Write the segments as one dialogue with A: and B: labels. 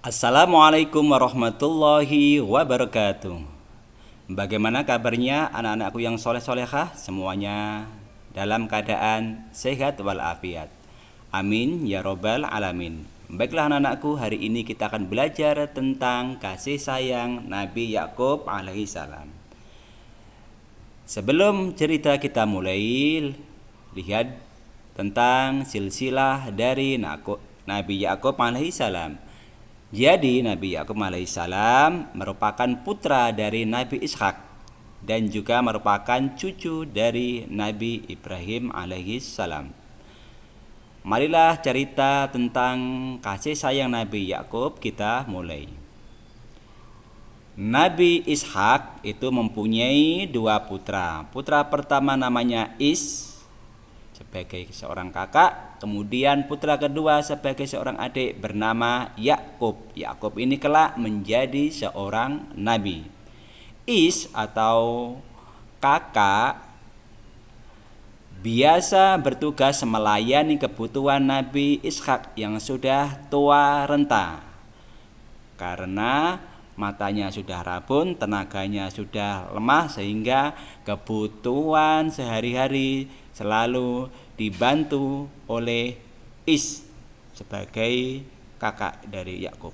A: Assalamualaikum warahmatullahi wabarakatuh. Bagaimana kabarnya anak-anakku yang soleh-solehah? Semuanya dalam keadaan sehat walafiat. Amin ya robbal alamin. Baiklah anak-anakku, hari ini kita akan belajar tentang kasih sayang Nabi Yakub alaihissalam. Sebelum cerita kita mulai, lihat tentang silsilah dari Nabi Yakub alaihissalam. Jadi Nabi Yakub alaihissalam merupakan putra dari Nabi Ishak dan juga merupakan cucu dari Nabi Ibrahim alaihissalam. Marilah cerita tentang kasih sayang Nabi Yakub kita mulai. Nabi Ishak itu mempunyai dua putra. Putra pertama namanya sebagai seorang kakak, kemudian putra kedua sebagai seorang adik bernama Yakub. Yakub ini kelak menjadi seorang nabi. Atau kakak biasa bertugas melayani kebutuhan Nabi Ishak yang sudah tua renta. Karena matanya sudah rabun, tenaganya sudah lemah, sehingga kebutuhan sehari-hari selalu dibantu oleh sebagai kakak dari Yakub.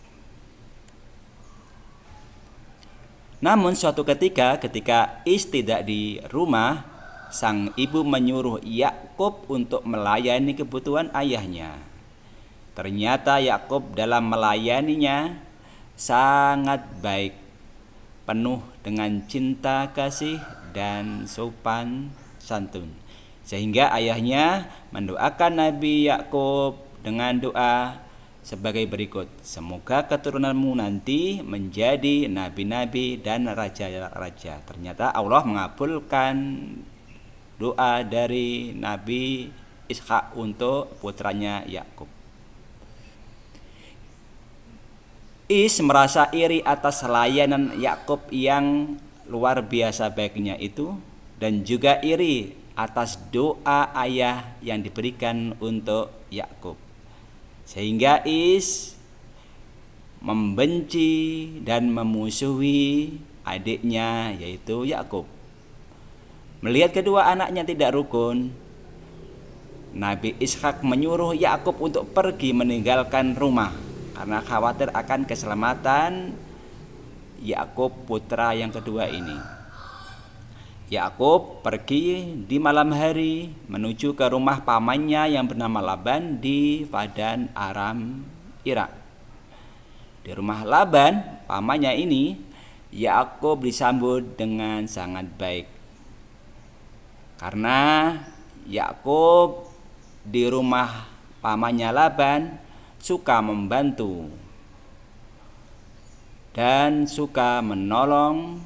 A: Namun suatu ketika tidak di rumah, sang ibu menyuruh Yakub untuk melayani kebutuhan ayahnya. Ternyata Yakub dalam melayaninya sangat baik, penuh dengan cinta kasih dan sopan santun, sehingga ayahnya mendoakan Nabi Yakub dengan doa sebagai berikut: semoga keturunanmu nanti menjadi nabi-nabi dan raja-raja. Ternyata Allah mengabulkan doa dari Nabi Ishak untuk putranya Yakub. Merasa iri atas layanan Yakub yang luar biasa baiknya itu, dan juga iri atas doa ayah yang diberikan untuk Yakub, sehingga membenci dan memusuhi adiknya yaitu Yakub. Melihat kedua anaknya tidak rukun, Nabi Ishak menyuruh Yakub untuk pergi meninggalkan rumah karena khawatir akan keselamatan Yakub putra yang kedua ini. Yakub pergi di malam hari menuju ke rumah pamannya yang bernama Laban di Padan Aram, Irak. Di rumah Laban, pamannya ini, Yakub disambut dengan sangat baik. Karena Yakub di rumah pamannya Laban suka membantu dan suka menolong,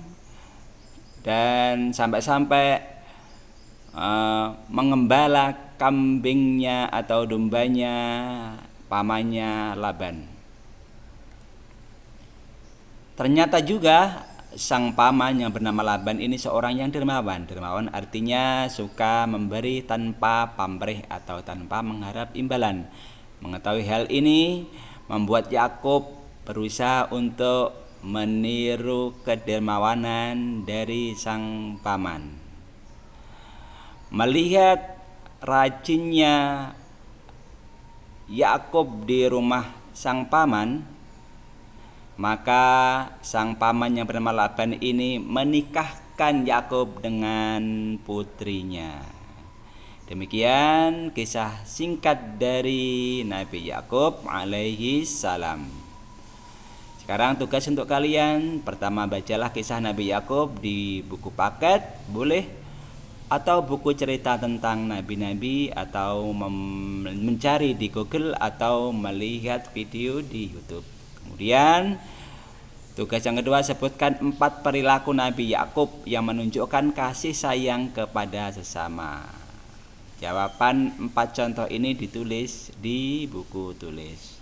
A: dan sampai-sampai mengembala kambingnya atau dombanya pamannya Laban. Ternyata juga sang paman yang bernama Laban ini seorang yang dermawan. Dermawan artinya suka memberi tanpa pamrih atau tanpa mengharap imbalan. Mengetahui hal ini membuat Yakub berusaha untuk meniru kedermawanan dari sang paman. Melihat rajinnya Yakub di rumah sang paman, maka sang paman yang bernama Laban ini menikahkan Yakub dengan putrinya. Demikian kisah singkat dari Nabi Yakub alaihi salam. Sekarang tugas untuk kalian, pertama bacalah kisah Nabi Yakub di buku paket, boleh, atau buku cerita tentang nabi-nabi, atau mencari di Google, atau melihat video di YouTube. Kemudian tugas yang kedua, sebutkan 4 perilaku Nabi Yakub yang menunjukkan kasih sayang kepada sesama. Jawaban 4 contoh ini ditulis di buku tulis.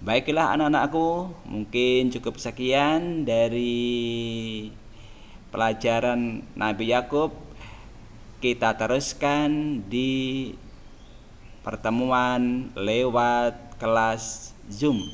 A: Baiklah anak-anakku, mungkin cukup sekian dari pelajaran Nabi Yakub. Kita teruskan di pertemuan lewat kelas Zoom.